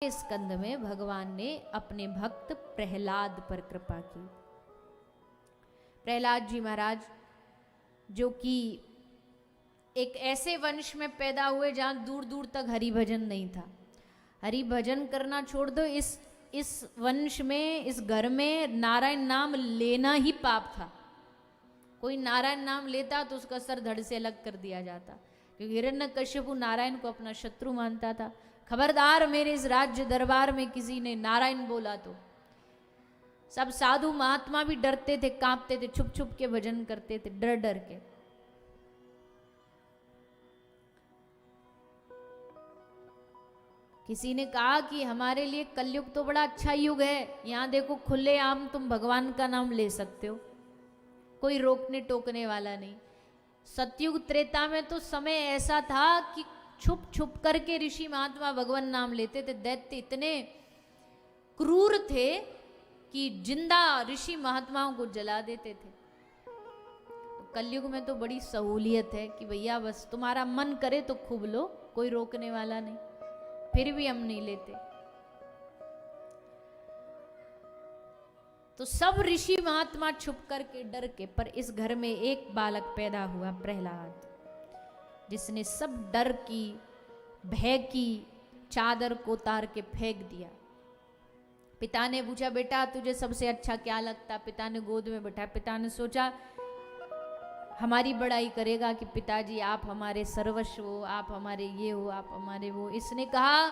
स्कंद में भगवान ने अपने भक्त प्रहलाद पर कृपा की। प्रहलाद जी महाराज जो कि एक ऐसे वंश में पैदा हुए जहां दूर दूर तक हरि भजन नहीं था। हरि भजन करना छोड़ दो, इस वंश में, इस घर में नारायण नाम लेना ही पाप था। कोई नारायण नाम लेता तो उसका सर धड़ से अलग कर दिया जाता, क्योंकि हिरण्यकश्यपु नारायण को अपना शत्रु मानता था। खबरदार, मेरे इस राज्य दरबार में किसी ने नारायण बोला तो सब साधु महात्मा भी डरते थे, कांपते थे, छुप छुप के भजन करते थे, डर डर के। किसी ने कहा कि हमारे लिए कलयुग तो बड़ा अच्छा युग है, यहां देखो खुलेआम तुम भगवान का नाम ले सकते हो, कोई रोकने टोकने वाला नहीं। सतयुग त्रेता में तो समय ऐसा था कि छुप छुप करके ऋषि महात्मा भगवान नाम लेते थे। दैत्य इतने क्रूर थे कि जिंदा ऋषि महात्माओं को जला देते थे। तो कलयुग में तो बड़ी सहूलियत है कि भैया बस तुम्हारा मन करे तो खूब लो, कोई रोकने वाला नहीं, फिर भी हम नहीं लेते। तो सब ऋषि महात्मा छुप करके डर के, पर इस घर में एक बालक पैदा हुआ, प्रहलाद, जिसने सब डर की, भय की चादर को उतार के फेंक दिया। पिता ने पूछा, बेटा तुझे सबसे अच्छा क्या लगता? पिता ने गोद में बैठा। पिता ने सोचा हमारी बड़ाई करेगा कि पिताजी आप हमारे सर्वस्व हो, आप हमारे ये हो, आप हमारे वो। इसने कहा,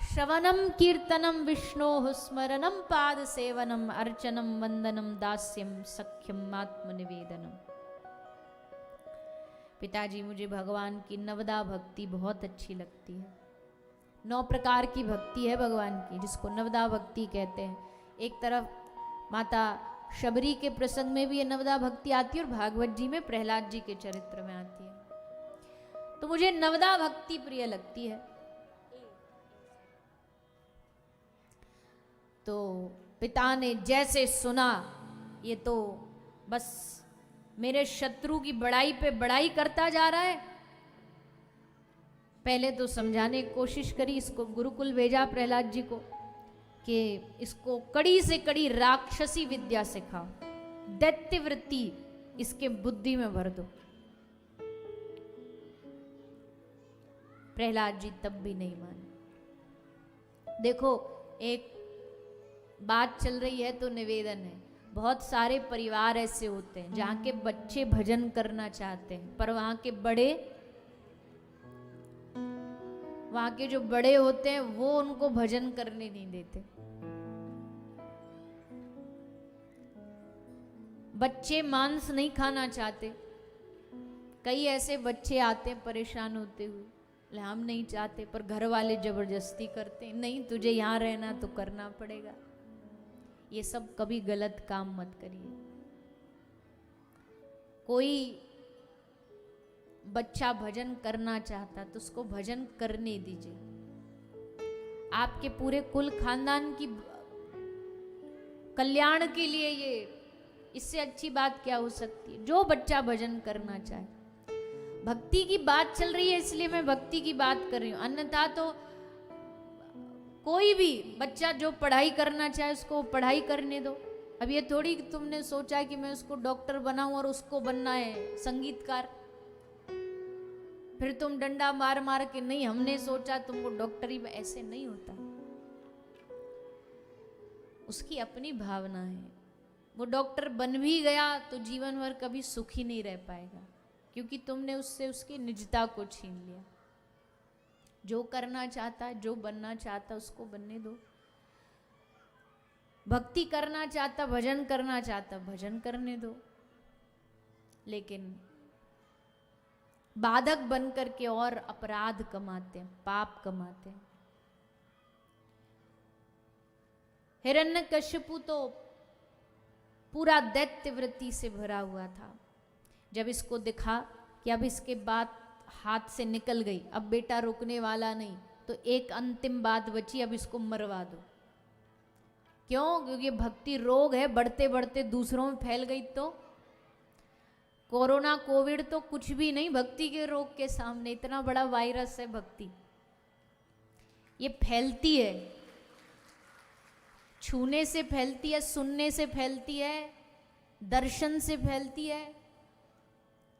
श्रवणम कीर्तनम विष्णोः स्मरणम पाद सेवनम अर्चनम वंदनम दास्यम सख्यम आत्मनिवेदनम। पिताजी मुझे भगवान की नवदा भक्ति बहुत अच्छी लगती है। 9 प्रकार की भक्ति है भगवान की, जिसको नवदा भक्ति कहते हैं। एक तरफ माता शबरी के प्रसंग में भी ये नवदा भक्ति आती है और भागवत जी में प्रहलाद जी के चरित्र में आती है। तो मुझे नवदा भक्ति प्रिय लगती है। तो पिता ने जैसे सुना, ये तो बस मेरे शत्रु की बड़ाई पे बड़ाई करता जा रहा है। पहले तो समझाने की कोशिश करी, इसको गुरुकुल भेजा प्रहलाद जी को कि इसको कड़ी से कड़ी राक्षसी विद्या सिखाओ, दैत्य वृत्ति इसके बुद्धि में भर दो। प्रहलाद जी तब भी नहीं माने। देखो, एक बात चल रही है तो निवेदन है। बहुत सारे परिवार ऐसे होते हैं जहाँ के बच्चे भजन करना चाहते हैं, पर वहाँ के जो बड़े होते हैं वो उनको भजन करने नहीं देते। बच्चे मांस नहीं खाना चाहते। कई ऐसे बच्चे आते हैं परेशान होते हुए, हम नहीं चाहते, पर घर वाले जबरदस्ती करते हैं, नहीं तुझे यहाँ रहना तो करना पड़ेगा। ये सब कभी गलत काम मत करिए। कोई बच्चा भजन करना चाहता तो उसको भजन करने दीजिए। आपके पूरे कुल खानदान की कल्याण के लिए ये, इससे अच्छी बात क्या हो सकती है? जो बच्चा भजन करना चाहे। भक्ति की बात चल रही है इसलिए मैं भक्ति की बात कर रही हूँ, अन्यथा तो कोई भी बच्चा जो पढ़ाई करना चाहे उसको पढ़ाई करने दो। अब ये थोड़ी तुमने सोचा कि मैं उसको डॉक्टर बनाऊं और उसको बनना है संगीतकार, फिर तुम डंडा मार मार के, नहीं हमने सोचा तुमको डॉक्टरी में, ऐसे नहीं होता। उसकी अपनी भावना है। वो डॉक्टर बन भी गया तो जीवन भर कभी सुखी नहीं रह पाएगा, क्योंकि तुमने उससे उसकी निजता को छीन लिया। जो करना चाहता, जो बनना चाहता उसको बनने दो। भक्ति करना चाहता, भजन करना चाहता, भजन करने दो। लेकिन बाधक बन करके और अपराध कमाते हैं, पाप कमाते हैं। हिरण्यकश्यपु तो पूरा दैत्य वृत्ति से भरा हुआ था। जब इसको दिखा कि अब इसके बाद हाथ से निकल गई, अब बेटा रुकने वाला नहीं, तो एक अंतिम बात बची, अब इसको मरवा दो। क्यों? क्योंकि भक्ति रोग है, बढ़ते बढ़ते दूसरों में फैल गई तो कोरोना कोविड तो कुछ भी नहीं भक्ति के रोग के सामने। इतना बड़ा वायरस है भक्ति, ये फैलती है। छूने से फैलती है, सुनने से फैलती है, दर्शन से फैलती है।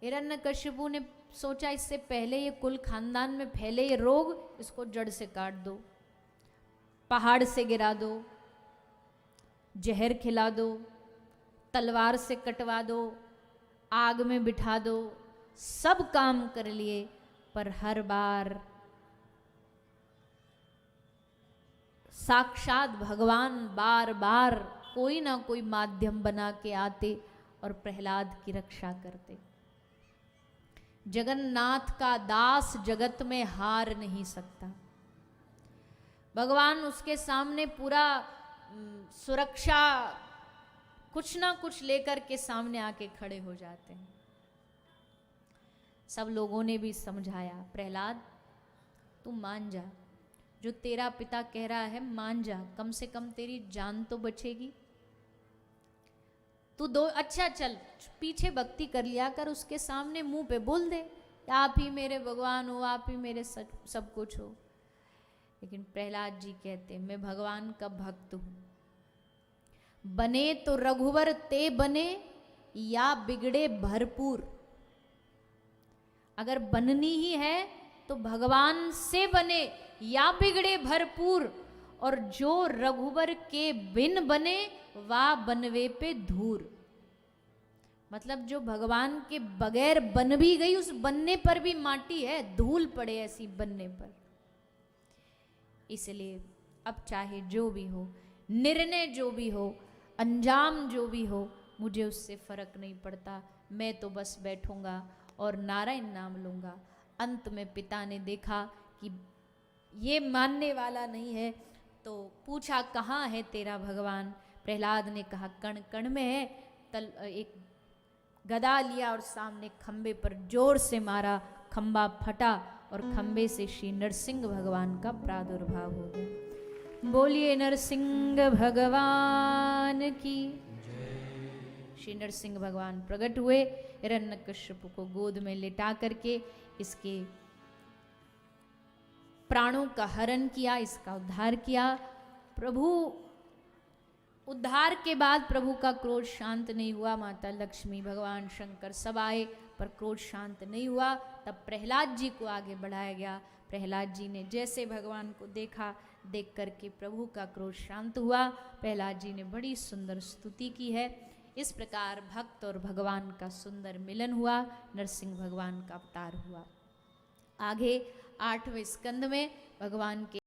हिरण्यकशिपु ने सोचा इससे पहले ये कुल खानदान में फैले ये रोग, इसको जड़ से काट दो, पहाड़ से गिरा दो, जहर खिला दो, तलवार से कटवा दो, आग में बिठा दो, सब काम कर लिए, पर हर बार साक्षात भगवान बार बार कोई ना कोई माध्यम बना के आते और प्रहलाद की रक्षा करते। जगन्नाथ का दास जगत में हार नहीं सकता। भगवान उसके सामने पूरा सुरक्षा कुछ ना कुछ लेकर के सामने आके खड़े हो जाते हैं। सब लोगों ने भी समझाया, प्रहलाद तू मान जा, जो तेरा पिता कह रहा है मान जा, कम से कम तेरी जान तो बचेगी। तू दो अच्छा चल पीछे भक्ति कर लिया कर, उसके सामने मुंह पे बोल दे आप ही मेरे भगवान हो, आप ही मेरे सब कुछ हो। लेकिन प्रहलाद जी कहते मैं भगवान का भक्त हूं, बने तो रघुवर ते बने या बिगड़े भरपूर। अगर बननी ही है तो भगवान से बने या बिगड़े भरपूर, और जो रघुवर के बिन बने वा बनवे पे धूर। मतलब जो भगवान के बगैर बन भी गई, उस बनने पर भी माटी है, धूल पड़े ऐसी बनने पर। इसलिए अब चाहे जो भी हो, निर्णय जो भी हो, अंजाम जो भी हो, मुझे उससे फर्क नहीं पड़ता। मैं तो बस बैठूंगा और नारायण नाम लूंगा। अंत में पिता ने देखा कि ये मानने वाला नहीं है, तो पूछा कहाँ है तेरा भगवान। प्रहलाद ने कहा कण कण में है। एक गदा लिया और सामने खंबे पर जोर से मारा, खंबा फटा और खंबे से श्री नरसिंह भगवान का प्रादुर्भाव हो गया। बोलिए नरसिंह भगवान की। श्री नरसिंह भगवान प्रकट हुए, हिरण्यकश्यप को गोद में लिटा करके इसके प्राणों का हरण किया, इसका उद्धार किया। प्रभु उद्धार के बाद प्रभु का क्रोध शांत नहीं हुआ। माता लक्ष्मी, भगवान शंकर सब आए, पर क्रोध शांत नहीं हुआ। तब प्रहलाद जी को आगे बढ़ाया गया। प्रहलाद जी ने जैसे भगवान को देखा, देख करके प्रभु का क्रोध शांत हुआ। प्रहलाद जी ने बड़ी सुंदर स्तुति की है। इस प्रकार भक्त और भगवान का सुंदर मिलन हुआ, नरसिंह भगवान का अवतार हुआ। आगे 8वें स्कंद में भगवान के